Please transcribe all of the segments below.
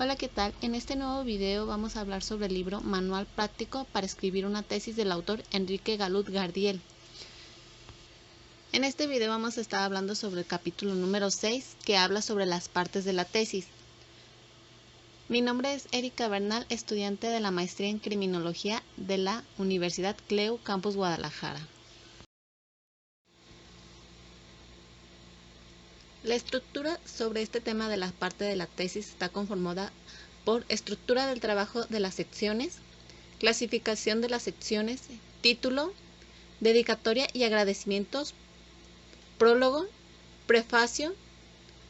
Hola, ¿qué tal? En este nuevo video vamos a hablar sobre el libro Manual Práctico para escribir una tesis del autor Enrique Galut-Gardiel. En este video vamos a estar hablando sobre el capítulo número 6, que habla sobre las partes de la tesis. Mi nombre es Erika Bernal, estudiante de la maestría en Criminología de la Universidad CLEU Campus Guadalajara. La estructura sobre este tema de la parte de la tesis está conformada por estructura del trabajo de las secciones, clasificación de las secciones, título, dedicatoria y agradecimientos, prólogo, prefacio,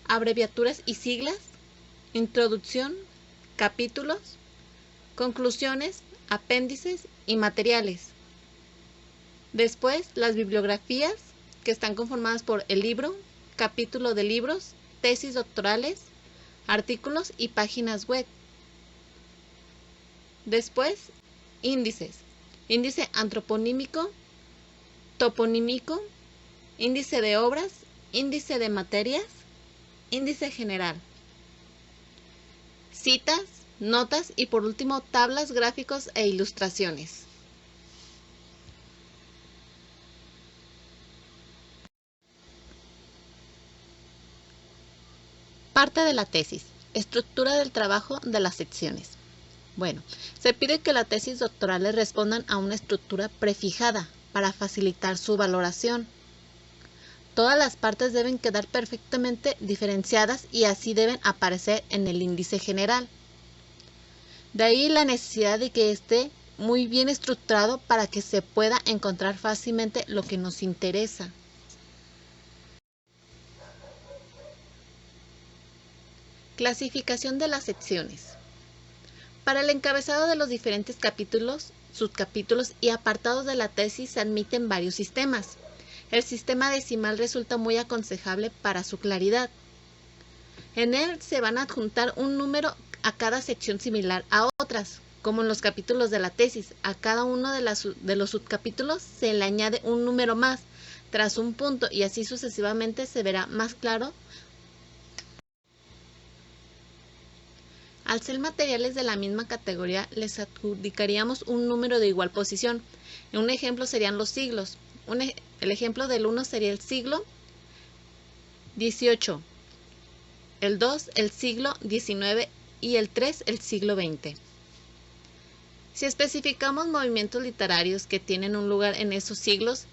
abreviaturas y siglas, introducción, capítulos, conclusiones, apéndices y materiales. Después, las bibliografías, que están conformadas por el libro, capítulo de libros, tesis doctorales, artículos y páginas web. Después, índices. Índice antroponímico, toponímico, índice de obras, índice de materias, índice general. Citas, notas y por último tablas, gráficos e ilustraciones. Parte de la tesis. Estructura del trabajo de las secciones. Bueno, se pide que las tesis doctorales respondan a una estructura prefijada para facilitar su valoración. Todas las partes deben quedar perfectamente diferenciadas y así deben aparecer en el índice general. De ahí la necesidad de que esté muy bien estructurado para que se pueda encontrar fácilmente lo que nos interesa. Clasificación de las secciones. Para el encabezado de los diferentes capítulos, subcapítulos y apartados de la tesis se admiten varios sistemas. El sistema decimal resulta muy aconsejable para su claridad. En él se van a adjuntar un número a cada sección similar a otras, como en los capítulos de la tesis. A cada uno de los subcapítulos se le añade un número más, tras un punto, y así sucesivamente se verá más claro. Al ser materiales de la misma categoría, les adjudicaríamos un número de igual posición. Un ejemplo serían los siglos. El ejemplo del 1 sería el siglo XVIII, el 2 el siglo XIX y el 3 el siglo XX. Si especificamos movimientos literarios que tienen un lugar en esos siglos,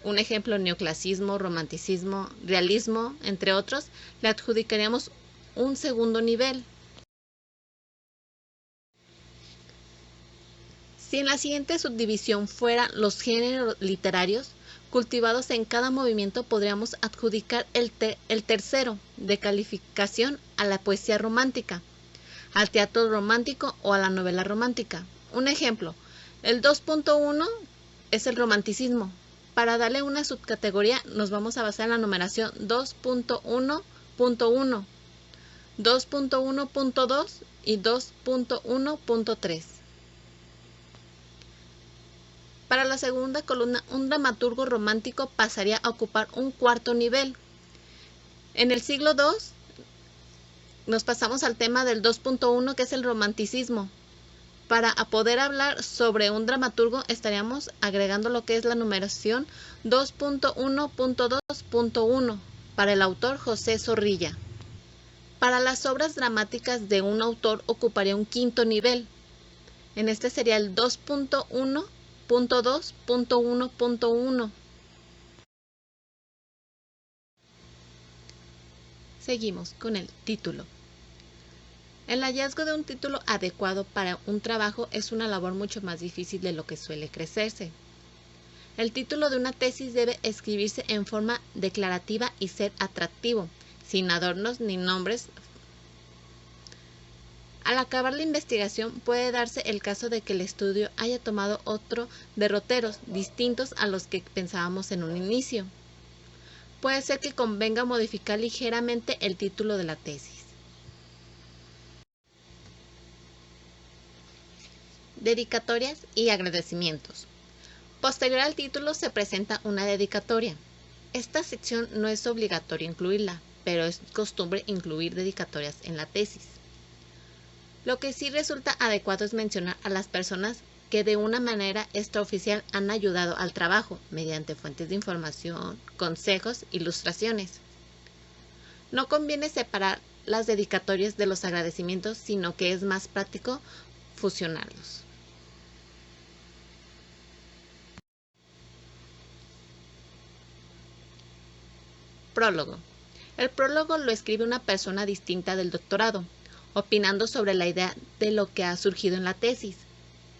un ejemplo neoclasismo, romanticismo, realismo, entre otros, le adjudicaríamos un segundo nivel. Si en la siguiente subdivisión fueran los géneros literarios cultivados en cada movimiento, podríamos adjudicar el tercero de calificación a la poesía romántica, al teatro romántico o a la novela romántica. Un ejemplo, el 2.1 es el romanticismo. Para darle una subcategoría nos vamos a basar en la numeración 2.1.1, 2.1.2 y 2.1.3. Para la segunda columna, un dramaturgo romántico pasaría a ocupar un cuarto nivel. En el siglo II nos pasamos al tema del 2.1, que es el romanticismo. Para poder hablar sobre un dramaturgo estaríamos agregando lo que es la numeración 2.1.2.1 para el autor José Zorrilla. Para las obras dramáticas de un autor ocuparía un quinto nivel. En este sería el 2.1.2.1.1. Seguimos con el título. El hallazgo de un título adecuado para un trabajo es una labor mucho más difícil de lo que suele creerse. El título de una tesis debe escribirse en forma declarativa y ser atractivo, sin adornos ni nombres. Al acabar la investigación puede darse el caso de que el estudio haya tomado otros derroteros distintos a los que pensábamos en un inicio. Puede ser que convenga modificar ligeramente el título de la tesis. Dedicatorias y agradecimientos. Posterior al título se presenta una dedicatoria. Esta sección no es obligatorio incluirla, pero es costumbre incluir dedicatorias en la tesis. Lo que sí resulta adecuado es mencionar a las personas que de una manera extraoficial han ayudado al trabajo mediante fuentes de información, consejos, ilustraciones. No conviene separar las dedicatorias de los agradecimientos, sino que es más práctico fusionarlos. Prólogo. El prólogo lo escribe una persona distinta del doctorado, opinando sobre la idea de lo que ha surgido en la tesis.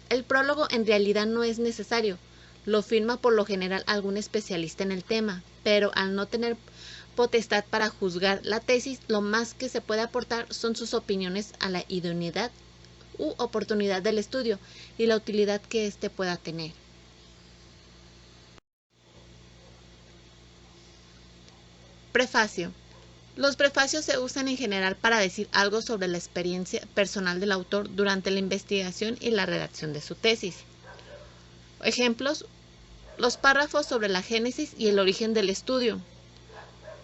El prólogo en realidad no es necesario, lo firma por lo general algún especialista en el tema, pero al no tener potestad para juzgar la tesis, lo más que se puede aportar son sus opiniones a la idoneidad u oportunidad del estudio y la utilidad que éste pueda tener. Prefacio. Los prefacios se usan en general para decir algo sobre la experiencia personal del autor durante la investigación y la redacción de su tesis. Ejemplos: los párrafos sobre la génesis y el origen del estudio,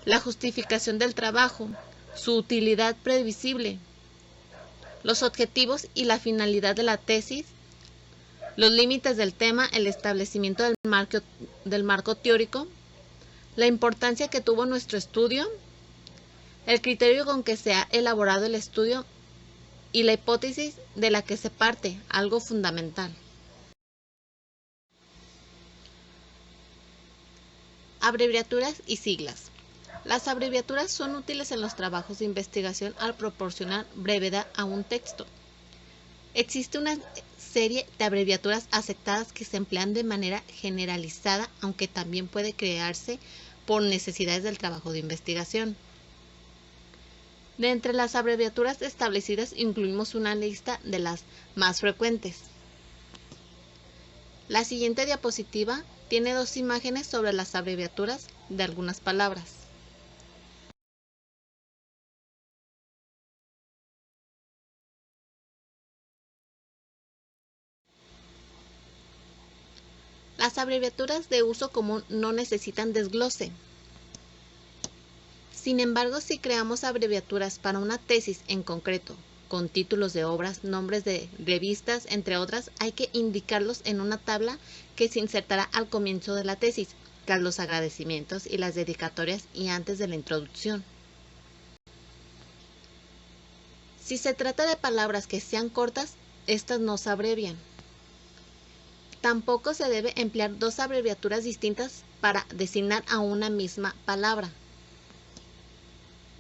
la justificación del trabajo, su utilidad previsible, los objetivos y la finalidad de la tesis, los límites del tema, el establecimiento del marco teórico, la importancia que tuvo nuestro estudio, el criterio con que se ha elaborado el estudio y la hipótesis de la que se parte, algo fundamental. Abreviaturas y siglas. Las abreviaturas son útiles en los trabajos de investigación al proporcionar brevedad a un texto. Existe una serie de abreviaturas aceptadas que se emplean de manera generalizada, aunque también puede crearse por necesidades del trabajo de investigación. De entre las abreviaturas establecidas incluimos una lista de las más frecuentes. La siguiente diapositiva tiene dos imágenes sobre las abreviaturas de algunas palabras. Las abreviaturas de uso común no necesitan desglose. Sin embargo, si creamos abreviaturas para una tesis en concreto, con títulos de obras, nombres de revistas, entre otras, hay que indicarlos en una tabla que se insertará al comienzo de la tesis, tras los agradecimientos y las dedicatorias y antes de la introducción. Si se trata de palabras que sean cortas, estas no se abrevian. Tampoco se debe emplear dos abreviaturas distintas para designar a una misma palabra.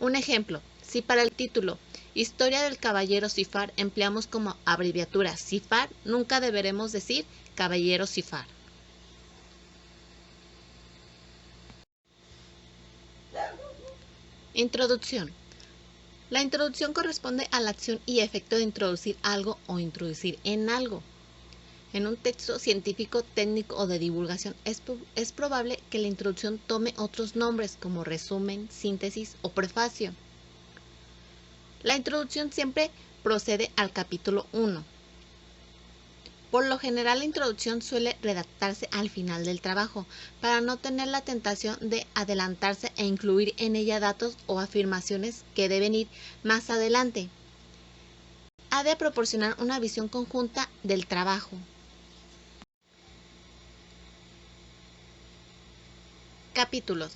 Un ejemplo: si para el título Historia del Caballero Cifar empleamos como abreviatura Cifar, nunca deberemos decir Caballero Cifar. Introducción. La introducción corresponde a la acción y efecto de introducir algo o introducir en algo. En un texto científico, técnico o de divulgación es probable que la introducción tome otros nombres como resumen, síntesis o prefacio. La introducción siempre procede al capítulo 1. Por lo general, la introducción suele redactarse al final del trabajo, para no tener la tentación de adelantarse e incluir en ella datos o afirmaciones que deben ir más adelante. Ha de proporcionar una visión conjunta del trabajo. Capítulos.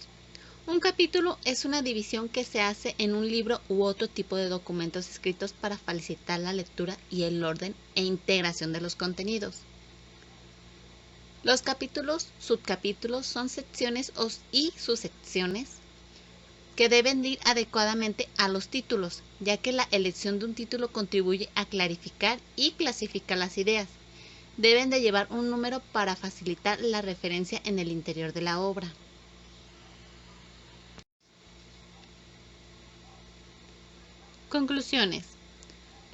Un capítulo es una división que se hace en un libro u otro tipo de documentos escritos para facilitar la lectura y el orden e integración de los contenidos. Los capítulos, subcapítulos son secciones y subsecciones que deben ir adecuadamente a los títulos, ya que la elección de un título contribuye a clarificar y clasificar las ideas. Deben de llevar un número para facilitar la referencia en el interior de la obra. Conclusiones.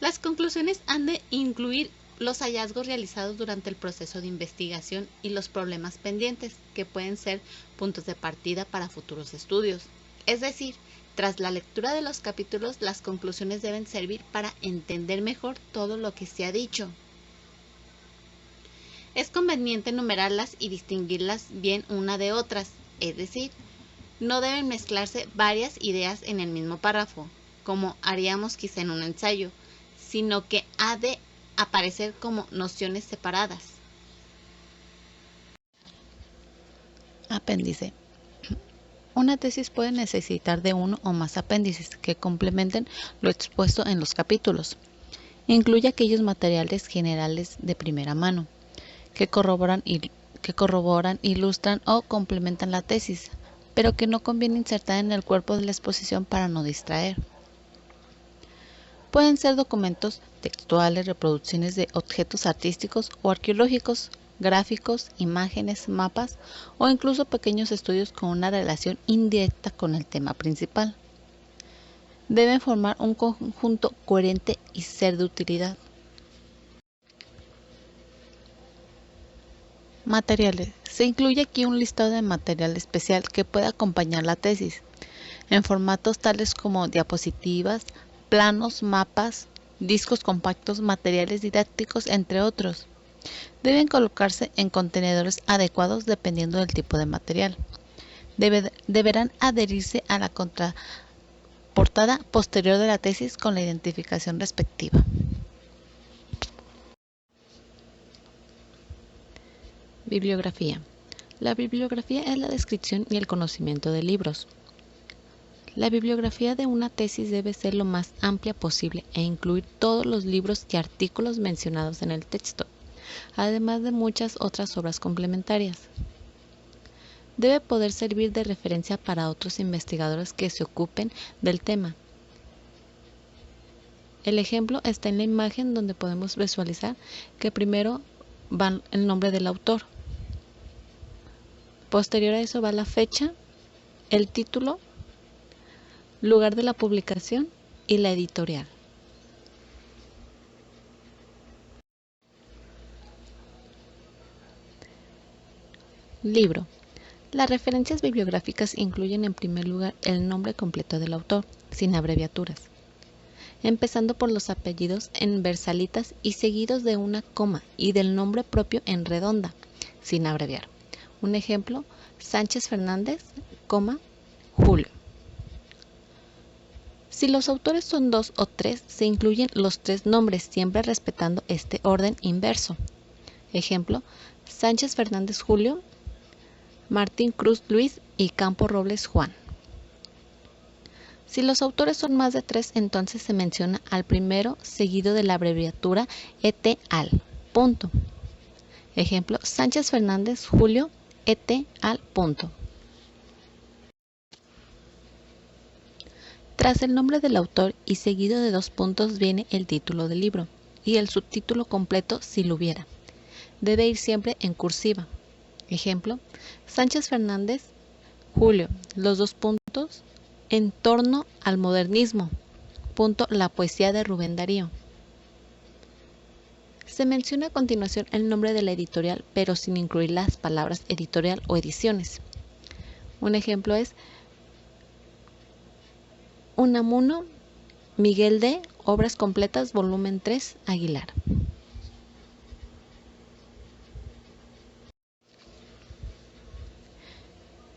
Las conclusiones han de incluir los hallazgos realizados durante el proceso de investigación y los problemas pendientes, que pueden ser puntos de partida para futuros estudios. Es decir, tras la lectura de los capítulos, las conclusiones deben servir para entender mejor todo lo que se ha dicho. Es conveniente enumerarlas y distinguirlas bien una de otras, es decir, no deben mezclarse varias ideas en el mismo párrafo, como haríamos quizá en un ensayo, sino que ha de aparecer como nociones separadas. Apéndice. Una tesis puede necesitar de uno o más apéndices que complementen lo expuesto en los capítulos. Incluye aquellos materiales generales de primera mano que corroboran, ilustran o complementan la tesis, pero que no conviene insertar en el cuerpo de la exposición para no distraer. Pueden ser documentos textuales, reproducciones de objetos artísticos o arqueológicos, gráficos, imágenes, mapas o incluso pequeños estudios con una relación indirecta con el tema principal. Deben formar un conjunto coherente y ser de utilidad. Materiales. Se incluye aquí un listado de material especial que puede acompañar la tesis, en formatos tales como diapositivas, planos, mapas, discos compactos, materiales didácticos, entre otros. Deben colocarse en contenedores adecuados dependiendo del tipo de material. Deberán adherirse a la contraportada posterior de la tesis con la identificación respectiva. Bibliografía. La bibliografía es la descripción y el conocimiento de libros. La bibliografía de una tesis debe ser lo más amplia posible e incluir todos los libros y artículos mencionados en el texto, además de muchas otras obras complementarias. Debe poder servir de referencia para otros investigadores que se ocupen del tema. El ejemplo está en la imagen, donde podemos visualizar que primero va el nombre del autor. Posterior a eso va la fecha, el título, lugar de la publicación y la editorial. Libro. Las referencias bibliográficas incluyen en primer lugar el nombre completo del autor, sin abreviaturas, empezando por los apellidos en versalitas y seguidos de una coma y del nombre propio en redonda, sin abreviar. Un ejemplo, Sánchez Fernández, Julio. Si los autores son 2 o 3, se incluyen los 3 nombres, siempre respetando este orden inverso. Ejemplo, Sánchez Fernández Julio, Martín Cruz Luis y Campo Robles Juan. Si los autores son más de 3, entonces se menciona al primero seguido de la abreviatura et al. Punto. Ejemplo, Sánchez Fernández Julio et al. Punto. Tras el nombre del autor y seguido de 2 puntos viene el título del libro y el subtítulo completo si lo hubiera. Debe ir siempre en cursiva. Ejemplo, Sánchez Fernández Julio, los 2 puntos, en torno al modernismo, punto, la poesía de Rubén Darío. Se menciona a continuación el nombre de la editorial, pero sin incluir las palabras editorial o ediciones. Un ejemplo es Unamuno, Miguel de Obras Completas, volumen 3, Aguilar.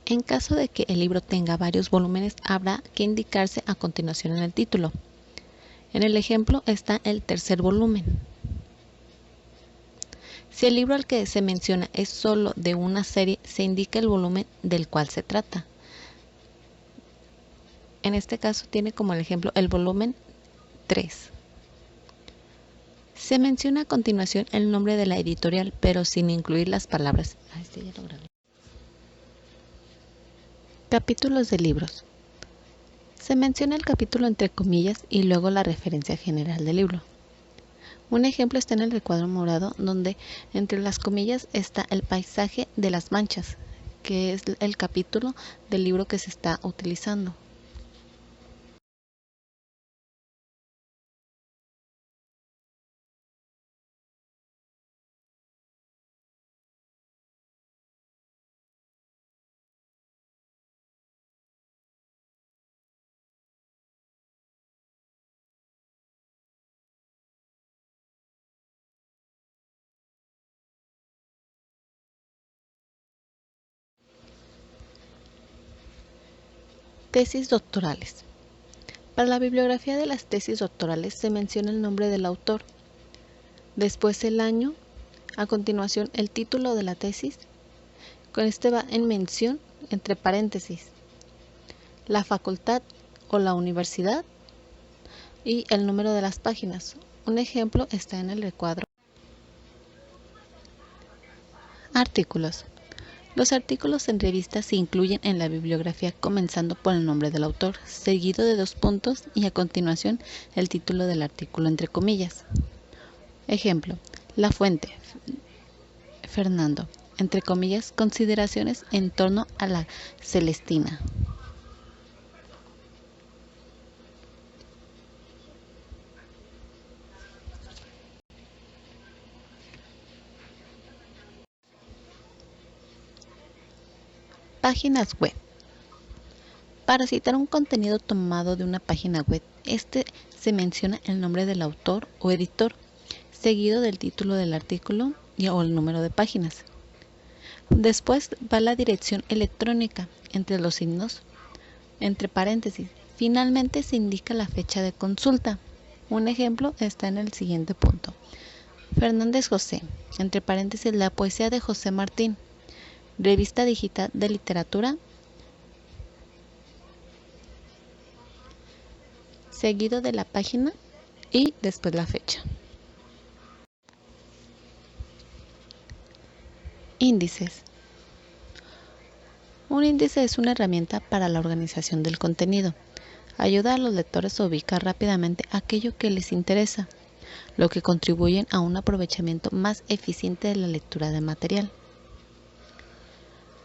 En caso de que el libro tenga varios volúmenes, habrá que indicarse a continuación en el título. En el ejemplo está el tercer volumen. Si el libro al que se menciona es solo de una serie, se indica el volumen del cual se trata. En este caso tiene como el ejemplo el volumen 3. Se menciona a continuación el nombre de la editorial, pero sin incluir las palabras. Capítulos de libros. Se menciona el capítulo entre comillas y luego la referencia general del libro. Un ejemplo está en el recuadro morado, donde entre las comillas está el paisaje de las manchas, que es el capítulo del libro que se está utilizando. Tesis doctorales. Para la bibliografía de las tesis doctorales se menciona el nombre del autor, después el año, a continuación el título de la tesis, con este va en mención entre paréntesis, la facultad o la universidad y el número de las páginas. Un ejemplo está en el recuadro. Artículos. Los artículos en revistas se incluyen en la bibliografía comenzando por el nombre del autor, seguido de 2 puntos y a continuación el título del artículo entre comillas. Ejemplo, la fuente, Fernando, entre comillas, consideraciones en torno a la Celestina. Páginas web. Para citar un contenido tomado de una página web, se menciona el nombre del autor o editor, seguido del título del artículo o el número de páginas. Después va la dirección electrónica, entre los signos, entre paréntesis. Finalmente se indica la fecha de consulta. Un ejemplo está en el siguiente punto. Fernández José, entre paréntesis, la poesía de José Martín. Revista digital de literatura, seguido de la página y después la fecha. Índices. Un índice es una herramienta para la organización del contenido. Ayuda a los lectores a ubicar rápidamente aquello que les interesa, lo que contribuye a un aprovechamiento más eficiente de la lectura del material.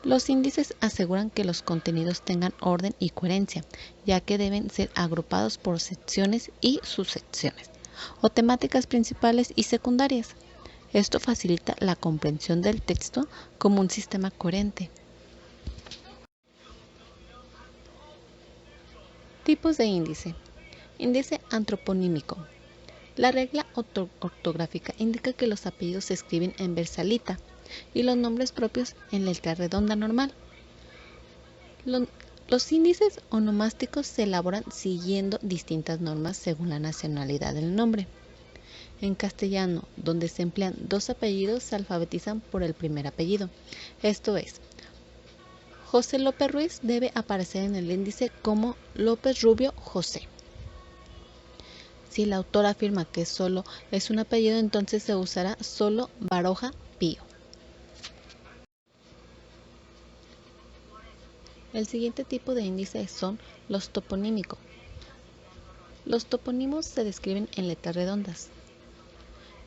Los índices aseguran que los contenidos tengan orden y coherencia, ya que deben ser agrupados por secciones y subsecciones, o temáticas principales y secundarias. Esto facilita la comprensión del texto como un sistema coherente. Tipos de índice. Índice antroponímico. La regla ortográfica indica que los apellidos se escriben en versalita y los nombres propios en letra redonda normal. Los índices onomásticos se elaboran siguiendo distintas normas según la nacionalidad del nombre. En castellano, donde se emplean 2 apellidos, se alfabetizan por el primer apellido. Esto es, José López Ruiz debe aparecer en el índice como López Rubio José. Si el autor afirma que solo es un apellido, entonces se usará solo Baroja Pío. El siguiente tipo de índice son los toponímicos. Los topónimos se describen en letras redondas.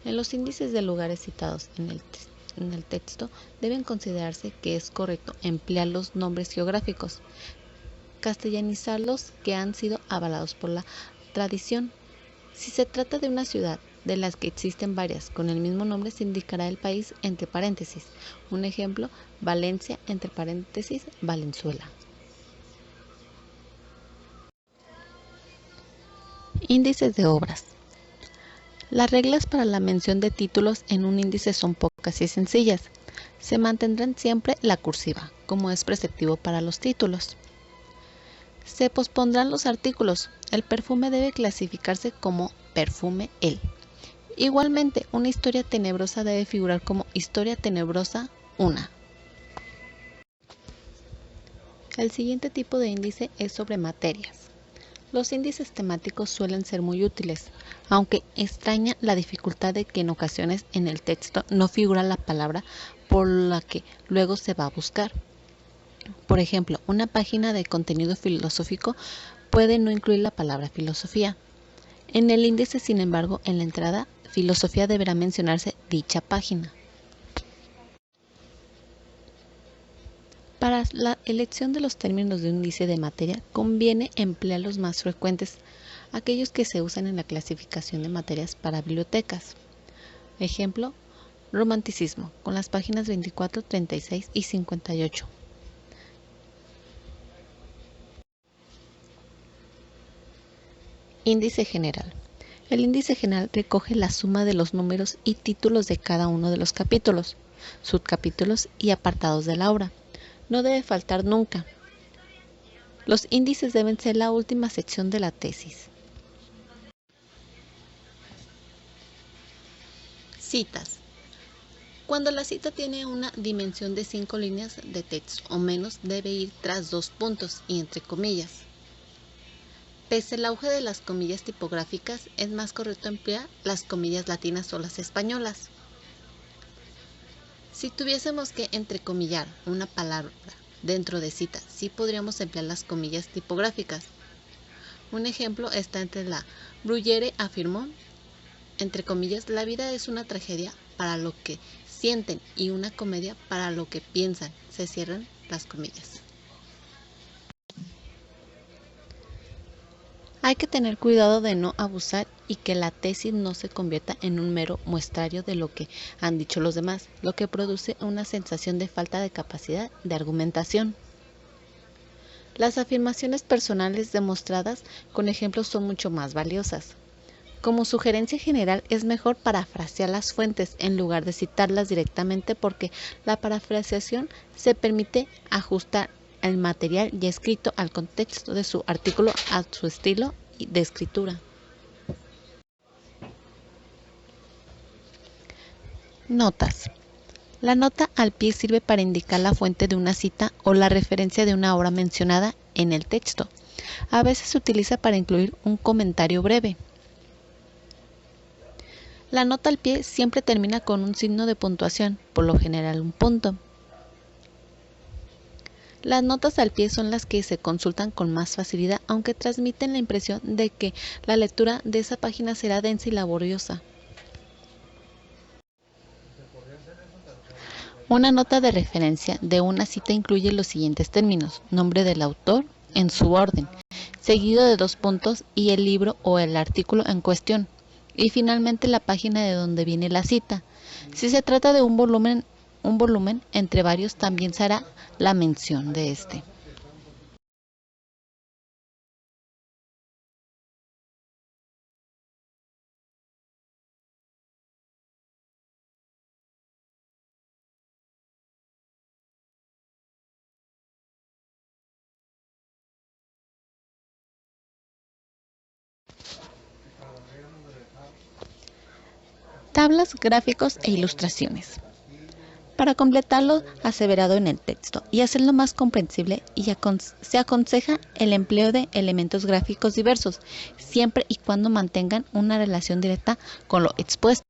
En los índices de lugares citados en el texto deben considerarse que es correcto emplear los nombres geográficos, castellanizar los que han sido avalados por la tradición. Si se trata de una ciudad de las que existen varias con el mismo nombre, se indicará el país entre paréntesis. Un ejemplo, Valencia entre paréntesis, Valenzuela. Índices de obras. Las reglas para la mención de títulos en un índice son pocas y sencillas. Se mantendrán siempre la cursiva, como es preceptivo para los títulos. Se pospondrán los artículos. El perfume debe clasificarse como perfume el. Igualmente, una historia tenebrosa debe figurar como historia tenebrosa 1. El siguiente tipo de índice es sobre materias. Los índices temáticos suelen ser muy útiles, aunque extraña la dificultad de que en ocasiones en el texto no figura la palabra por la que luego se va a buscar. Por ejemplo, una página de contenido filosófico puede no incluir la palabra filosofía. En el índice, sin embargo, en la entrada, filosofía deberá mencionarse dicha página. Para la elección de los términos de un índice de materia, conviene emplear los más frecuentes, aquellos que se usan en la clasificación de materias para bibliotecas. Ejemplo, romanticismo, con las páginas 24, 36 y 58. Índice general. El índice general recoge la suma de los números y títulos de cada uno de los capítulos, subcapítulos y apartados de la obra. No debe faltar nunca. Los índices deben ser la última sección de la tesis. Citas. Cuando la cita tiene una dimensión de 5 líneas de texto o menos, debe ir tras 2 puntos y entre comillas. Pese al auge de las comillas tipográficas, es más correcto emplear las comillas latinas o las españolas. Si tuviésemos que entrecomillar una palabra dentro de cita, sí podríamos emplear las comillas tipográficas. Un ejemplo está entre la Bruguiere afirmó, entre comillas, la vida es una tragedia para lo que sienten y una comedia para lo que piensan, se cierran las comillas. Hay que tener cuidado de no abusar y que la tesis no se convierta en un mero muestrario de lo que han dicho los demás, lo que produce una sensación de falta de capacidad de argumentación. Las afirmaciones personales demostradas con ejemplos son mucho más valiosas. Como sugerencia general, es mejor parafrasear las fuentes en lugar de citarlas directamente porque la parafraseación se permite ajustar el material ya escrito al contexto de su artículo, a su estilo de escritura. Notas. La nota al pie sirve para indicar la fuente de una cita o la referencia de una obra mencionada en el texto. A veces se utiliza para incluir un comentario breve. La nota al pie siempre termina con un signo de puntuación, por lo general un punto. Las notas al pie son las que se consultan con más facilidad, aunque transmiten la impresión de que la lectura de esa página será densa y laboriosa. Una nota de referencia de una cita incluye los siguientes términos: nombre del autor en su orden, seguido de 2 puntos y el libro o el artículo en cuestión, y finalmente la página de donde viene la cita. Si se trata de un volumen entre varios, también se hará la mención de este. Tablas, gráficos e ilustraciones. Para completar lo aseverado en el texto y hacerlo más comprensible, se aconseja el empleo de elementos gráficos diversos, siempre y cuando mantengan una relación directa con lo expuesto.